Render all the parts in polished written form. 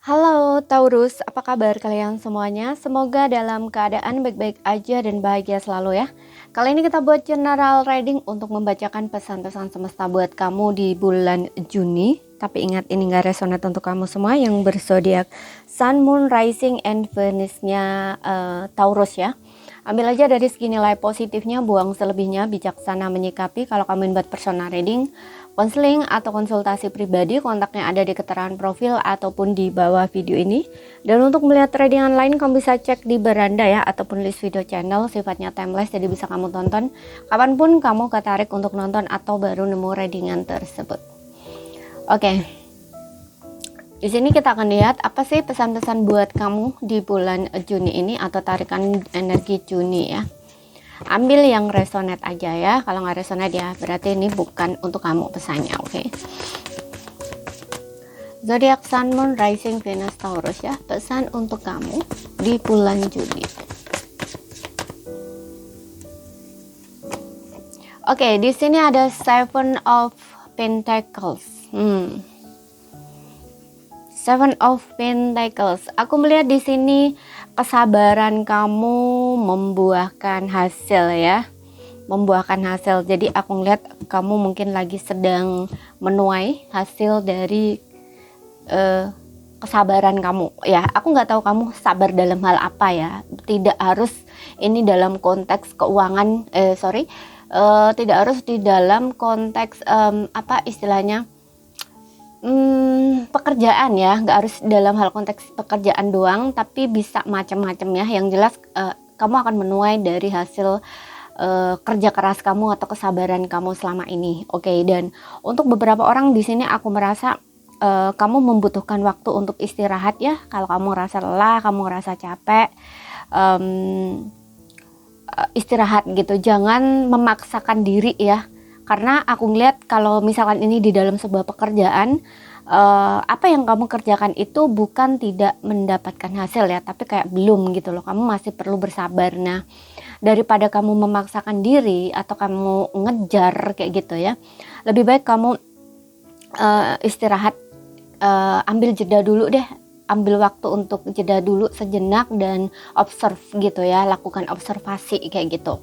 Halo Taurus, apa kabar kalian semuanya? Semoga dalam keadaan baik-baik aja dan bahagia selalu ya. Kali ini kita buat general reading untuk membacakan pesan-pesan semesta buat kamu di bulan Juni. Tapi ingat ini gak resonate untuk kamu semua yang berzodiak Sun, Moon, Rising, and Venus-nya Taurus ya. Ambil aja dari segi nilai positifnya, buang selebihnya, bijaksana menyikapi. Kalau kamu buat personal reading, konseling atau konsultasi pribadi, kontaknya ada di keterangan profil ataupun di bawah video ini. Dan untuk melihat readingan lain, kamu bisa cek di beranda ya, ataupun list video channel, sifatnya timeless, jadi bisa kamu tonton kapanpun kamu ketarik untuk nonton atau baru nemu readingan tersebut. Oke. Di sini kita akan lihat apa sih pesan-pesan buat kamu di bulan Juni ini atau tarikan energi Juni ya. Ambil yang resonate aja ya. Kalau nggak resonate ya berarti ini bukan untuk kamu pesannya, oke? Zodiak Sun, Moon, Rising, Venus, Taurus ya. Pesan untuk kamu di bulan Juni. Oke, di sini ada Seven of Pentacles. Seven of Pentacles. Aku melihat di sini kesabaran kamu membuahkan hasil ya. Membuahkan hasil. Jadi aku melihat kamu mungkin lagi sedang menuai hasil dari kesabaran kamu. Ya, aku nggak tahu kamu sabar dalam hal apa ya. Tidak harus ini dalam konteks keuangan. Tidak harus di dalam konteks apa istilahnya? Pekerjaan ya, nggak harus dalam hal konteks pekerjaan doang, tapi bisa macam-macam ya. Yang jelas kamu akan menuai dari hasil kerja keras kamu atau kesabaran kamu selama ini. Oke, dan untuk beberapa orang di sini aku merasa kamu membutuhkan waktu untuk istirahat ya. Kalau kamu rasa lelah, kamu rasa capek, istirahat gitu. Jangan memaksakan diri ya. Karena aku ngeliat kalau misalkan ini di dalam sebuah pekerjaan, apa yang kamu kerjakan itu bukan tidak mendapatkan hasil ya, tapi kayak belum gitu loh, kamu masih perlu bersabar. Nah, daripada kamu memaksakan diri atau kamu ngejar kayak gitu ya, lebih baik kamu istirahat, ambil jeda dulu deh, ambil waktu untuk jeda dulu sejenak dan observe gitu ya, lakukan observasi kayak gitu.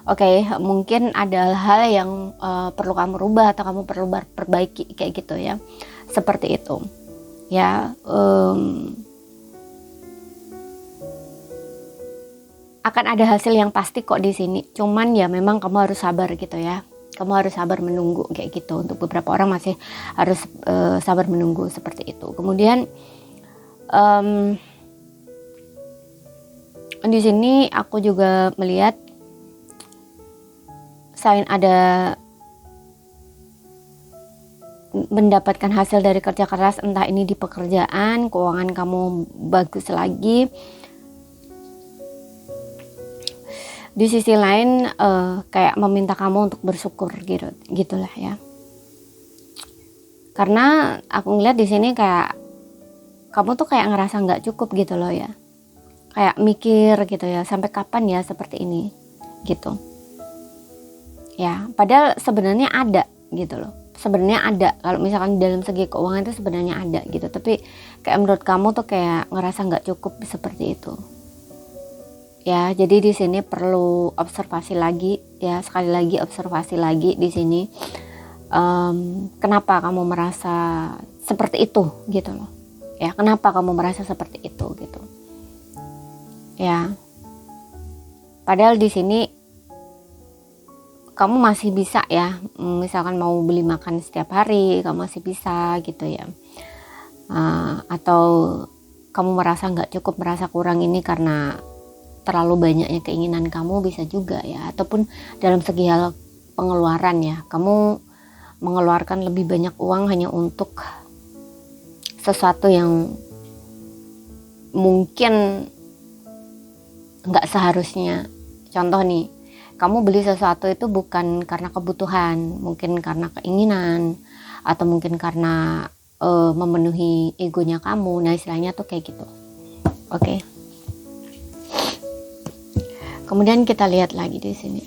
Oke, mungkin ada hal yang perlu kamu rubah atau kamu perlu perbaiki kayak gitu ya, seperti itu ya. Akan ada hasil yang pasti kok di sini, cuman ya memang kamu harus sabar gitu ya, kamu harus sabar menunggu kayak gitu. Untuk beberapa orang masih harus sabar menunggu seperti itu. Kemudian di sini aku juga melihat selain ada mendapatkan hasil dari kerja keras, entah ini di pekerjaan, keuangan kamu bagus lagi. Di sisi lain kayak meminta kamu untuk bersyukur gitu, gitulah ya. Karena aku ngeliat di sini kayak kamu tuh kayak ngerasa nggak cukup gitu loh ya. Kayak mikir gitu ya, sampai kapan ya seperti ini gitu. Ya, padahal sebenarnya ada gitu loh. Sebenarnya ada, kalau misalkan dalam segi keuangan itu sebenarnya ada gitu. Tapi kayak menurut kamu tuh kayak ngerasa nggak cukup seperti itu. Ya, jadi di sini perlu observasi lagi ya, sekali lagi observasi lagi di sini. Kenapa kamu merasa seperti itu gitu loh. Ya, kenapa kamu merasa seperti itu gitu. Ya. Padahal di sini kamu masih bisa ya, misalkan mau beli makan setiap hari, kamu masih bisa gitu ya. Atau kamu merasa nggak cukup, merasa kurang ini karena terlalu banyaknya keinginan kamu, bisa juga ya. Ataupun dalam segi hal pengeluaran ya, kamu mengeluarkan lebih banyak uang hanya untuk sesuatu yang mungkin nggak seharusnya. Contoh nih, kamu beli sesuatu itu bukan karena kebutuhan, mungkin karena keinginan, atau mungkin karena memenuhi egonya kamu. Nah, istilahnya tuh kayak gitu. Oke. Kemudian kita lihat lagi di sini.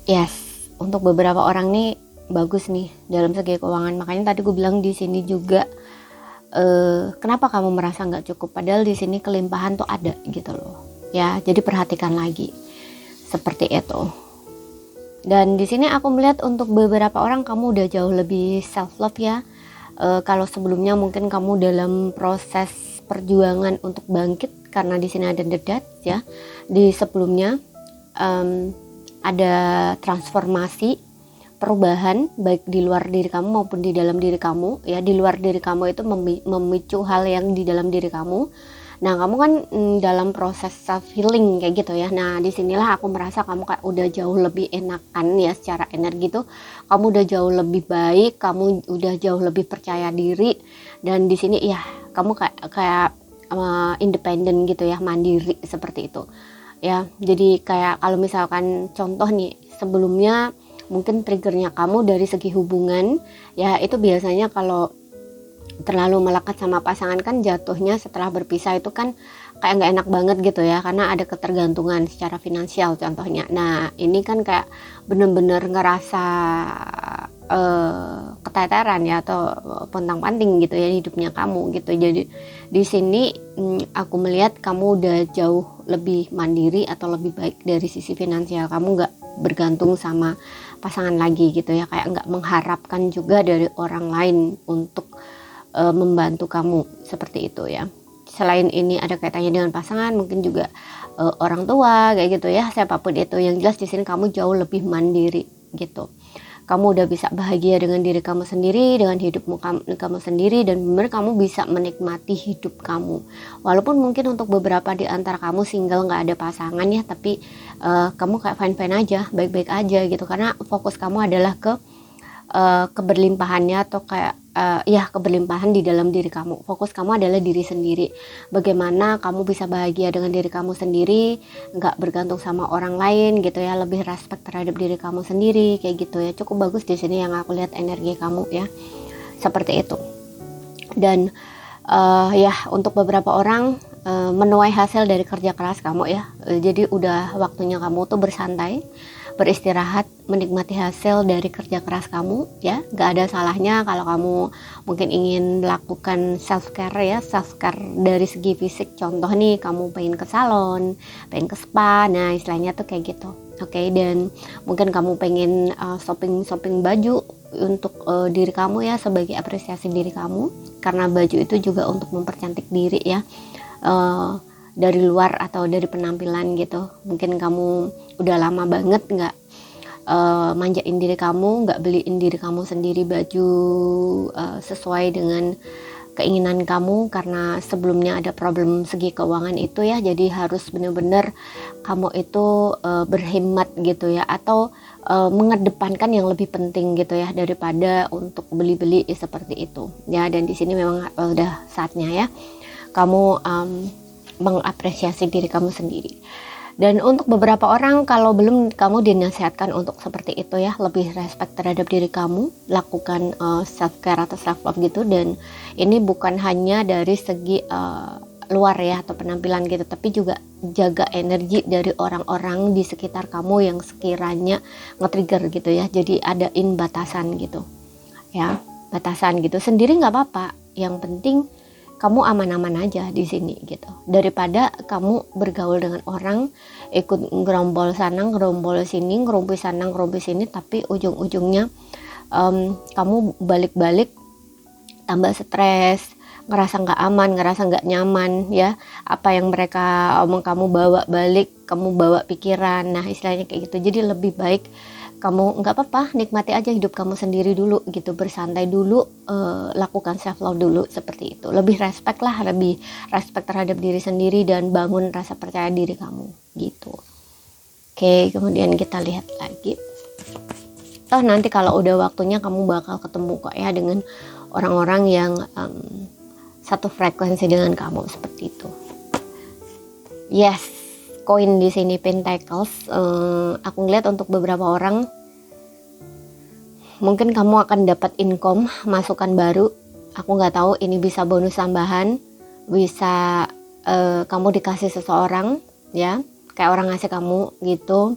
Yes, untuk beberapa orang nih bagus nih dalam segi keuangan. Makanya tadi gue bilang di sini juga kenapa kamu merasa nggak cukup, padahal di sini kelimpahan tuh ada gitu loh ya. Jadi perhatikan lagi seperti itu. Dan di sini aku melihat untuk beberapa orang kamu udah jauh lebih self love ya. Kalau sebelumnya mungkin kamu dalam proses perjuangan untuk bangkit, karena di sini ada the death ya. Di sebelumnya ada transformasi, perubahan baik di luar diri kamu maupun di dalam diri kamu ya. Di luar diri kamu itu memicu hal yang di dalam diri kamu. Nah, kamu kan dalam proses self healing kayak gitu ya. Nah, disinilah aku merasa kamu kayak udah jauh lebih enakan ya secara energi tuh. Kamu udah jauh lebih baik, kamu udah jauh lebih percaya diri, dan di sini ya kamu kayak independen gitu ya, mandiri seperti itu. Ya, jadi kayak kalau misalkan contoh nih, sebelumnya mungkin triggernya kamu dari segi hubungan ya, itu biasanya kalau terlalu melekat sama pasangan kan jatuhnya setelah berpisah itu kan kayak nggak enak banget gitu ya, karena ada ketergantungan secara finansial contohnya. Nah, ini kan kayak bener-bener ngerasa keteteran ya, atau pontang-panting gitu ya hidupnya kamu gitu. Jadi di sini aku melihat kamu udah jauh lebih mandiri atau lebih baik dari sisi finansial. Kamu nggak bergantung sama pasangan lagi gitu ya, kayak nggak mengharapkan juga dari orang lain untuk membantu kamu seperti itu ya. Selain ini ada kaitannya dengan pasangan, mungkin juga orang tua kayak gitu ya, siapapun itu. Yang jelas di sini kamu jauh lebih mandiri gitu. Kamu udah bisa bahagia dengan diri kamu sendiri, dengan hidupmu kamu sendiri, dan benar kamu bisa menikmati hidup kamu. Walaupun mungkin untuk beberapa di antara kamu single, nggak ada pasangan ya, tapi kamu kayak fine-fine aja, baik-baik aja gitu, karena fokus kamu adalah ke keberlimpahannya, atau kayak keberlimpahan di dalam diri kamu. Fokus kamu adalah diri sendiri, bagaimana kamu bisa bahagia dengan diri kamu sendiri, nggak bergantung sama orang lain gitu ya, lebih respect terhadap diri kamu sendiri kayak gitu ya. Cukup bagus di sini yang aku lihat energi kamu ya, seperti itu. Dan untuk beberapa orang menuai hasil dari kerja keras kamu ya. Jadi udah waktunya kamu tuh bersantai, beristirahat, menikmati hasil dari kerja keras kamu ya. Gak ada salahnya kalau kamu mungkin ingin melakukan self care ya, self care dari segi fisik. Contoh nih, kamu pengen ke salon, pengen ke spa, nah istilahnya tuh kayak gitu. Oke, dan mungkin kamu pengen shopping baju untuk diri kamu ya, sebagai apresiasi diri kamu, karena baju itu juga untuk mempercantik diri ya, dari luar atau dari penampilan gitu. Mungkin kamu udah lama banget nggak manjain diri kamu, nggak beliin diri kamu sendiri baju sesuai dengan keinginan kamu, karena sebelumnya ada problem segi keuangan itu ya. Jadi harus benar-benar kamu itu berhemat gitu ya, atau mengedepankan yang lebih penting gitu ya, daripada untuk beli-beli seperti itu ya. Dan di sini memang udah saatnya ya kamu mengapresiasi diri kamu sendiri. Dan untuk beberapa orang, kalau belum, kamu dinasihatkan untuk seperti itu ya, lebih respect terhadap diri kamu, lakukan self care atau self love gitu. Dan ini bukan hanya dari segi luar ya, atau penampilan gitu, tapi juga jaga energi dari orang-orang di sekitar kamu yang sekiranya nge-trigger gitu ya. Jadi adain batasan gitu ya, batasan gitu sendiri nggak apa-apa, yang penting kamu aman-aman aja di sini gitu, daripada kamu bergaul dengan orang, ikut ngerombol sana ngerombol sini, ngerumpi sana ngerumpi sini, tapi ujung-ujungnya kamu balik-balik tambah stres, ngerasa nggak aman, ngerasa nggak nyaman ya. Apa yang mereka omong kamu bawa balik, kamu bawa pikiran, nah istilahnya kayak gitu. Jadi lebih baik kamu nggak apa-apa, nikmati aja hidup kamu sendiri dulu gitu, bersantai dulu, lakukan self love dulu seperti itu. Lebih respect lah, lebih respect terhadap diri sendiri, dan bangun rasa percaya diri kamu gitu. Oke, kemudian kita lihat lagi. Toh nanti kalau udah waktunya kamu bakal ketemu kok ya dengan orang-orang yang satu frekuensi dengan kamu seperti itu. Yes, koin di sini Pentacles. Aku ngeliat untuk beberapa orang mungkin kamu akan dapat income, masukan baru. Aku nggak tahu ini bisa bonus tambahan, bisa kamu dikasih seseorang ya, kayak orang ngasih kamu gitu.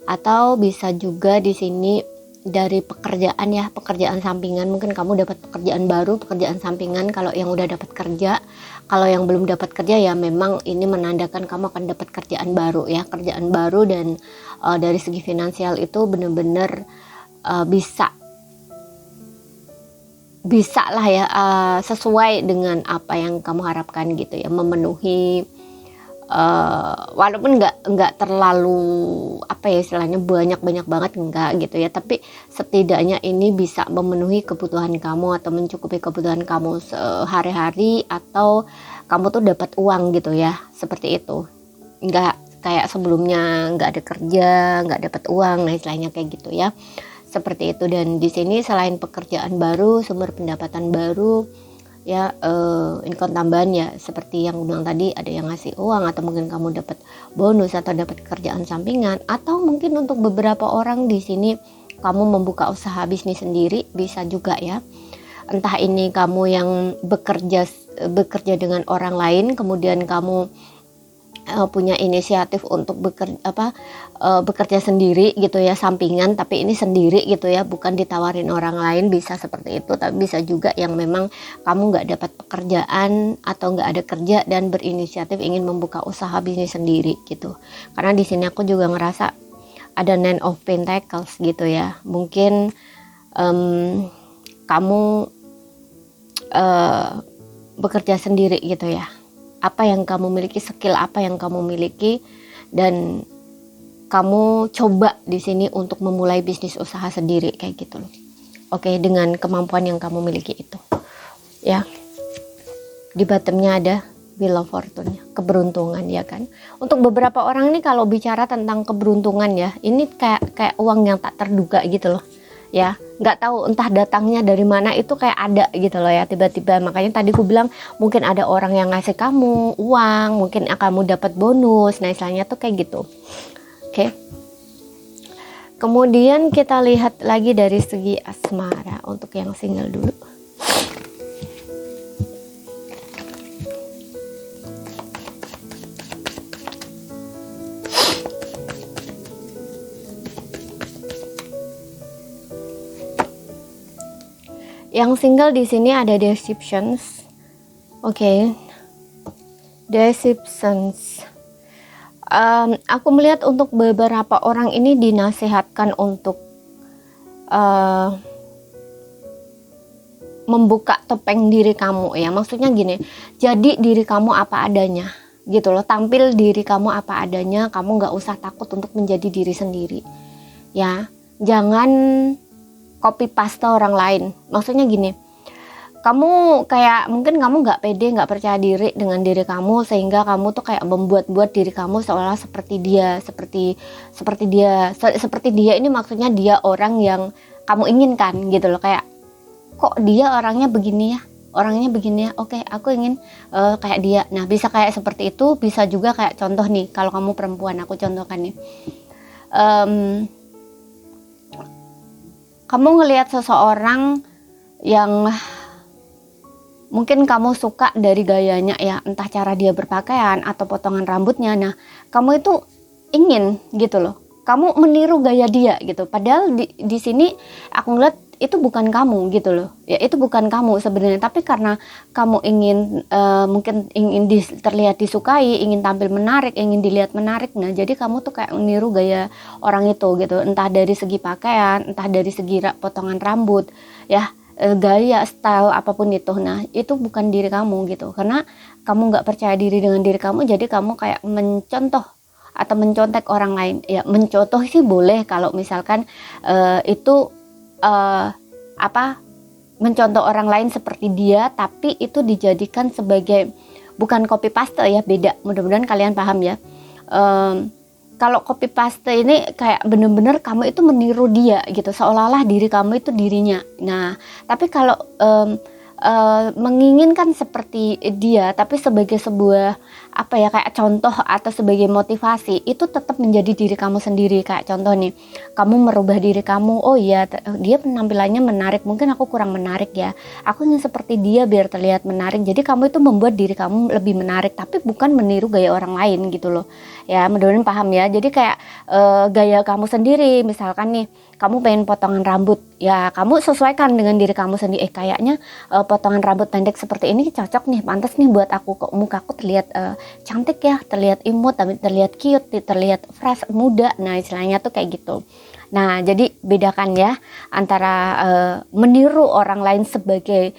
Atau bisa juga di sini dari pekerjaan ya, pekerjaan sampingan. Mungkin kamu dapat pekerjaan baru, pekerjaan sampingan kalau yang udah dapat kerja. Kalau yang belum dapat kerja ya memang ini menandakan kamu akan dapat kerjaan baru ya, kerjaan baru. Dan dari segi finansial itu benar-benar bisa lah ya, sesuai dengan apa yang kamu harapkan gitu ya, memenuhi walaupun nggak terlalu apa ya istilahnya banyak banget enggak gitu ya, tapi setidaknya ini bisa memenuhi kebutuhan kamu atau mencukupi kebutuhan kamu sehari-hari, atau kamu tuh dapat uang gitu ya, seperti itu. Nggak kayak sebelumnya nggak ada kerja nggak dapat uang, nah istilahnya kayak gitu ya, seperti itu. Dan di sini selain pekerjaan baru, sumber pendapatan baru ya, income tambahan ya, seperti yang bilang tadi, ada yang ngasih uang, atau mungkin kamu dapat bonus atau dapat kerjaan sampingan, atau mungkin untuk beberapa orang di sini kamu membuka usaha bisnis sendiri, bisa juga ya. Entah ini kamu yang bekerja dengan orang lain, kemudian kamu punya inisiatif untuk bekerja sendiri gitu ya, sampingan, tapi ini sendiri gitu ya, bukan ditawarin orang lain, bisa seperti itu. Tapi bisa juga yang memang kamu nggak dapat pekerjaan atau nggak ada kerja dan berinisiatif ingin membuka usaha bisnis sendiri gitu. Karena di sini aku juga ngerasa ada Nine of Pentacles gitu ya, mungkin kamu bekerja sendiri gitu ya, apa yang kamu miliki, skill apa yang kamu miliki, dan kamu coba di sini untuk memulai bisnis usaha sendiri kayak gitu loh. Oke, dengan kemampuan yang kamu miliki itu. Ya. Di bottomnya ada Wheel of Fortune, keberuntungan ya kan. Untuk beberapa orang nih kalau bicara tentang keberuntungan ya, ini kayak uang yang tak terduga gitu loh. Ya, nggak tahu entah datangnya dari mana, itu kayak ada gitu loh ya, tiba-tiba. Makanya tadi aku bilang mungkin ada orang yang ngasih kamu uang, mungkin kamu dapat bonus, nah istilahnya tuh kayak gitu. Oke. Kemudian kita lihat lagi dari segi asmara untuk yang single dulu. Yang single di sini ada Deceptions. Oke. Deceptions. Aku melihat untuk beberapa orang ini dinasihatkan untuk membuka topeng diri kamu ya. Maksudnya gini, jadi diri kamu apa adanya gitu loh. Tampil diri kamu apa adanya. Kamu gak usah takut untuk menjadi diri sendiri ya. Jangan copy paste orang lain. Maksudnya gini, kamu kayak mungkin kamu nggak pede, nggak percaya diri dengan diri kamu, sehingga kamu tuh kayak membuat-buat diri kamu seolah seperti dia, seperti dia ini maksudnya dia orang yang kamu inginkan gitu loh. Kayak kok dia orangnya begini ya, oke aku ingin kayak dia. Nah bisa kayak seperti itu, bisa juga kayak contoh nih, kalau kamu perempuan, aku contohkan nih, kamu ngelihat seseorang yang mungkin kamu suka dari gayanya ya, entah cara dia berpakaian atau potongan rambutnya. Nah, kamu itu ingin gitu loh. Kamu meniru gaya dia gitu. Padahal di sini aku ngeliat itu bukan kamu gitu loh. Ya itu bukan kamu sebenarnya, tapi karena kamu ingin mungkin ingin terlihat disukai, ingin tampil menarik, ingin dilihat menarik. Nah, jadi kamu tuh kayak meniru gaya orang itu gitu. Entah dari segi pakaian, entah dari segi potongan rambut, ya. Gaya, style, apapun itu. Nah itu bukan diri kamu gitu, karena kamu nggak percaya diri dengan diri kamu, jadi kamu kayak mencontoh atau mencontek orang lain ya. Mencontoh sih boleh kalau misalkan itu mencontoh orang lain seperti dia, tapi itu dijadikan sebagai bukan copy paste ya, beda. Mudah-mudahan kalian paham ya. Kalau copy paste ini kayak bener-bener kamu itu meniru dia gitu, seolah-olah diri kamu itu dirinya. Nah, tapi kalau menginginkan seperti dia, tapi sebagai sebuah apa ya, kayak contoh atau sebagai motivasi, itu tetap menjadi diri kamu sendiri. Kayak contoh nih, kamu merubah diri kamu, oh iya dia penampilannya menarik, mungkin aku kurang menarik ya, aku ingin seperti dia biar terlihat menarik. Jadi kamu itu membuat diri kamu lebih menarik, tapi bukan meniru gaya orang lain gitu loh ya. Mudah-mudahan paham ya. Jadi kayak gaya kamu sendiri. Misalkan nih kamu pengen potongan rambut, ya kamu sesuaikan dengan diri kamu sendiri. Kayaknya potongan rambut pendek seperti ini cocok nih, pantas nih buat aku, kok mukaku terlihat cantik ya, terlihat imut, tapi terlihat cute, terlihat fresh, muda. Nah istilahnya tuh kayak gitu. Nah jadi bedakan ya antara meniru orang lain sebagai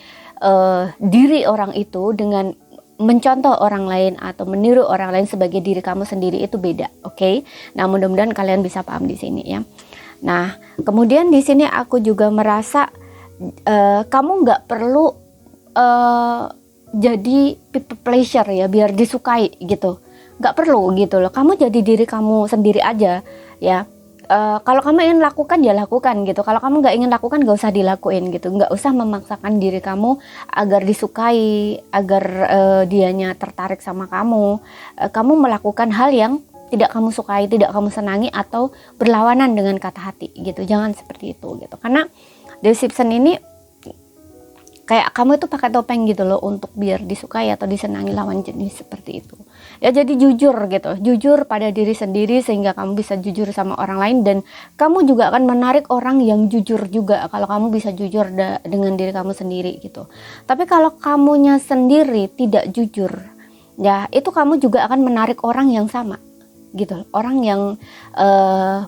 diri orang itu dengan mencontoh orang lain atau meniru orang lain sebagai diri kamu sendiri, itu beda, oke? Nah mudah-mudahan kalian bisa paham di sini ya. Nah kemudian di sini aku juga merasa kamu nggak perlu jadi people pleasure ya biar disukai gitu, nggak perlu gitu loh. Kamu jadi diri kamu sendiri aja ya. Kalau kamu ingin lakukan ya lakukan gitu, kalau kamu nggak ingin lakukan nggak usah dilakuin gitu. Nggak usah memaksakan diri kamu agar disukai, agar dianya tertarik sama kamu. Kamu melakukan hal yang tidak kamu sukai, tidak kamu senangi, atau berlawanan dengan kata hati gitu. Jangan seperti itu gitu, karena deception ini kayak kamu itu pakai topeng gitu loh untuk biar disukai atau disenangi lawan jenis, seperti itu ya. Jadi jujur gitu, jujur pada diri sendiri sehingga kamu bisa jujur sama orang lain, dan kamu juga akan menarik orang yang jujur juga kalau kamu bisa jujur dengan diri kamu sendiri gitu. Tapi kalau kamunya sendiri tidak jujur ya, itu kamu juga akan menarik orang yang sama gitu, orang yang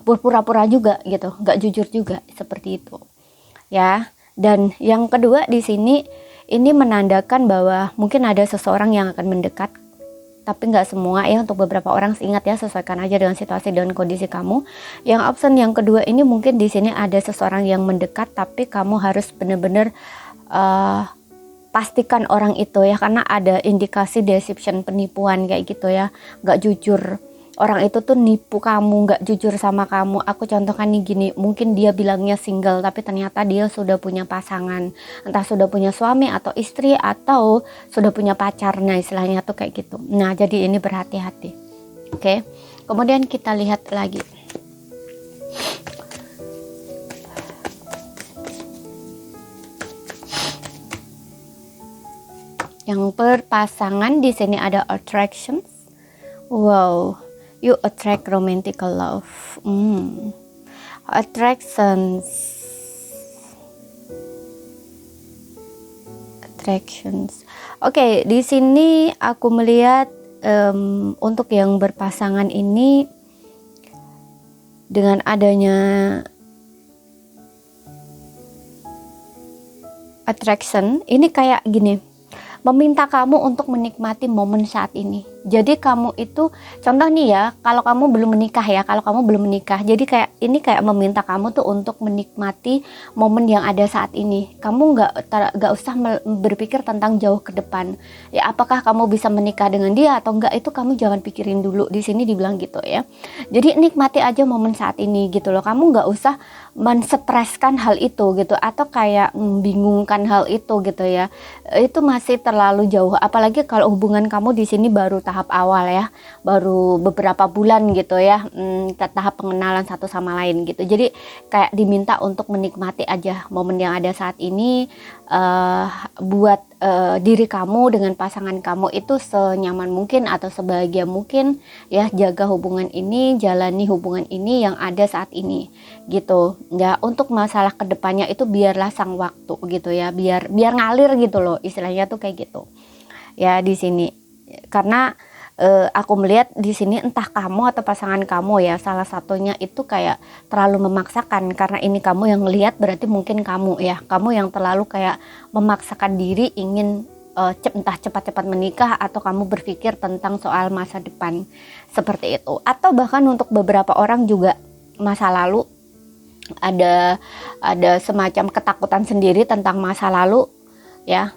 berpura-pura juga gitu, nggak jujur juga, seperti itu ya. Dan yang kedua di sini, ini menandakan bahwa mungkin ada seseorang yang akan mendekat, tapi nggak semua ya, untuk beberapa orang. Ingat ya, sesuaikan aja dengan situasi dan kondisi kamu. Yang option yang kedua ini, mungkin di sini ada seseorang yang mendekat, tapi kamu harus benar-benar pastikan orang itu ya, karena ada indikasi deception, penipuan kayak gitu ya, nggak jujur. Orang itu tuh nipu kamu, nggak jujur sama kamu. Aku contohkan nih gini, mungkin dia bilangnya single, tapi ternyata dia sudah punya pasangan, entah sudah punya suami atau istri, atau sudah punya pacar. Nah istilahnya tuh kayak gitu. Nah jadi ini berhati-hati, oke? Kemudian kita lihat lagi. Yang berpasangan di sini ada attractions. Wow. You attract romantic love. Attractions. Oke, di sini aku melihat untuk yang berpasangan ini, dengan adanya attraction ini kayak gini, meminta kamu untuk menikmati momen saat ini. Jadi kamu itu, contoh nih ya, kalau kamu belum menikah ya, jadi kayak ini kayak meminta kamu tuh untuk menikmati momen yang ada saat ini. Kamu nggak usah berpikir tentang jauh ke depan ya, apakah kamu bisa menikah dengan dia atau enggak, itu kamu jangan pikirin dulu. Di sini dibilang gitu ya. Jadi nikmati aja momen saat ini gitu loh. Kamu nggak usah menstreskan hal itu gitu, atau kayak membingungkan hal itu gitu ya. Itu masih terlalu jauh, apalagi kalau hubungan kamu di sini baru tahap awal ya, baru beberapa bulan gitu ya, tahap pengenalan satu sama lain gitu. Jadi kayak diminta untuk menikmati aja momen yang ada saat ini, buat diri kamu dengan pasangan kamu itu senyaman mungkin atau sebahagia mungkin ya. Jaga hubungan ini, jalani hubungan ini yang ada saat ini gitu ya. Untuk masalah kedepannya itu biarlah sang waktu gitu ya, biar ngalir gitu loh, istilahnya tuh kayak gitu ya di sini. Karena aku melihat di sini entah kamu atau pasangan kamu ya, salah satunya itu kayak terlalu memaksakan. Karena ini kamu yang melihat, berarti mungkin kamu yang terlalu kayak memaksakan diri ingin entah cepat-cepat menikah, atau kamu berpikir tentang soal masa depan, seperti itu. Atau bahkan untuk beberapa orang juga masa lalu, ada semacam ketakutan sendiri tentang masa lalu ya,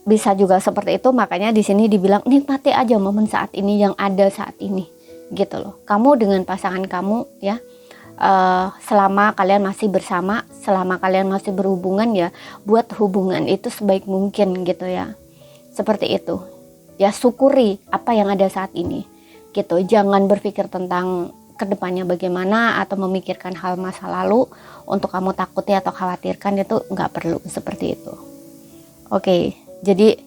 bisa juga seperti itu. Makanya di sini dibilang nikmati aja momen saat ini yang ada saat ini gitu loh. Kamu dengan pasangan kamu ya, selama kalian masih bersama, selama kalian masih berhubungan ya, buat hubungan itu sebaik mungkin gitu ya. Seperti itu. Ya, syukuri apa yang ada saat ini. Gitu. Jangan berpikir tentang kedepannya bagaimana atau memikirkan hal masa lalu untuk kamu takuti atau khawatirkan, itu nggak perlu seperti itu. Oke, jadi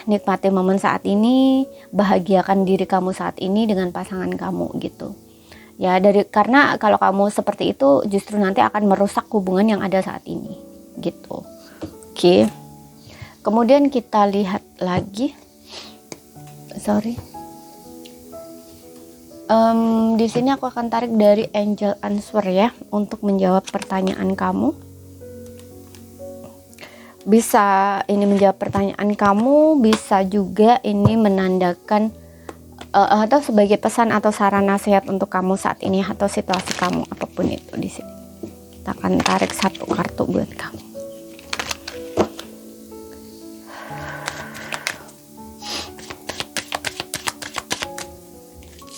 nikmati momen saat ini, bahagiakan diri kamu saat ini dengan pasangan kamu gitu. Ya, karena kalau kamu seperti itu justru nanti akan merusak hubungan yang ada saat ini gitu. Oke. Kemudian kita lihat lagi. Di sini aku akan tarik dari Angel Answer ya untuk menjawab pertanyaan kamu. Bisa ini menjawab pertanyaan kamu, bisa juga ini menandakan atau sebagai pesan atau saran nasihat untuk kamu saat ini atau situasi kamu apapun itu di sini. Kita akan tarik satu kartu buat kamu.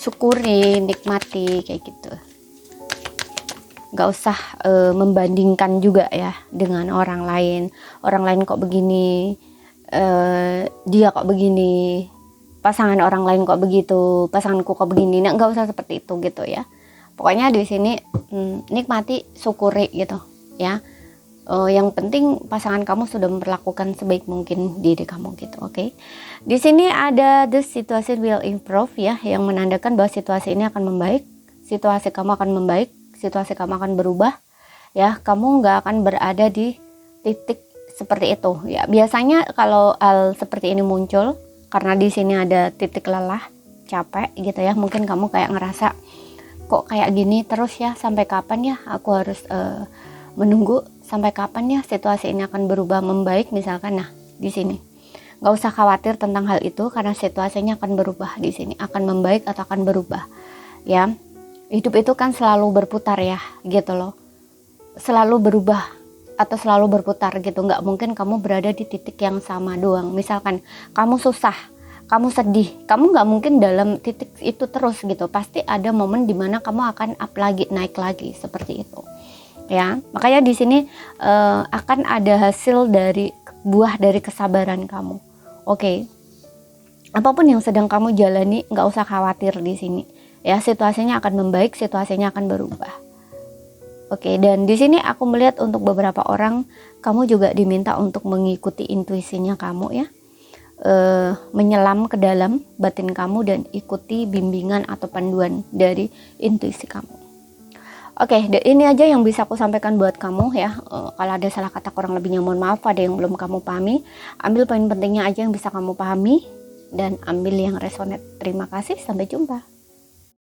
Syukuri, nikmati kayak gitu. Gak usah membandingkan juga ya dengan orang lain. Orang lain kok begini, dia kok begini, pasangan orang lain kok begitu, pasanganku kok begini. Nah, nggak usah seperti itu gitu ya. Pokoknya di sini nikmati, syukuri gitu ya. Yang penting pasangan kamu sudah memperlakukan sebaik mungkin diri kamu gitu, oke? Di sini ada the situation will improve ya, yang menandakan bahwa situasi ini akan membaik, situasi kamu akan membaik, situasi kamu akan berubah ya. Kamu nggak akan berada di titik seperti itu ya. Biasanya kalau hal seperti ini muncul karena di sini ada titik lelah, capek gitu ya. Mungkin kamu kayak ngerasa kok kayak gini terus ya, sampai kapan ya aku harus menunggu, sampai kapan ya situasi ini akan berubah membaik misalkan. Nah, di sini nggak usah khawatir tentang hal itu karena situasinya akan berubah di sini, akan membaik atau akan berubah ya. Hidup itu kan selalu berputar ya gitu loh, selalu berubah atau selalu berputar gitu. Nggak mungkin kamu berada di titik yang sama doang. Misalkan kamu susah, kamu sedih, kamu nggak mungkin dalam titik itu terus gitu. Pasti ada momen dimana kamu akan up lagi, naik lagi seperti itu ya. Makanya di sini akan ada hasil dari buah dari kesabaran kamu. Oke. Apapun yang sedang kamu jalani, nggak usah khawatir di sini ya. Situasinya akan membaik, situasinya akan berubah. Oke, dan di sini aku melihat untuk beberapa orang kamu juga diminta untuk mengikuti intuisinya kamu ya. Menyelam ke dalam batin kamu dan ikuti bimbingan atau panduan dari intuisi kamu. Oke, ini aja yang bisa aku sampaikan buat kamu ya. Kalau ada salah kata kurang lebihnya mohon maaf, ada yang belum kamu pahami. Ambil poin pentingnya aja yang bisa kamu pahami dan ambil yang resonate. Terima kasih, sampai jumpa.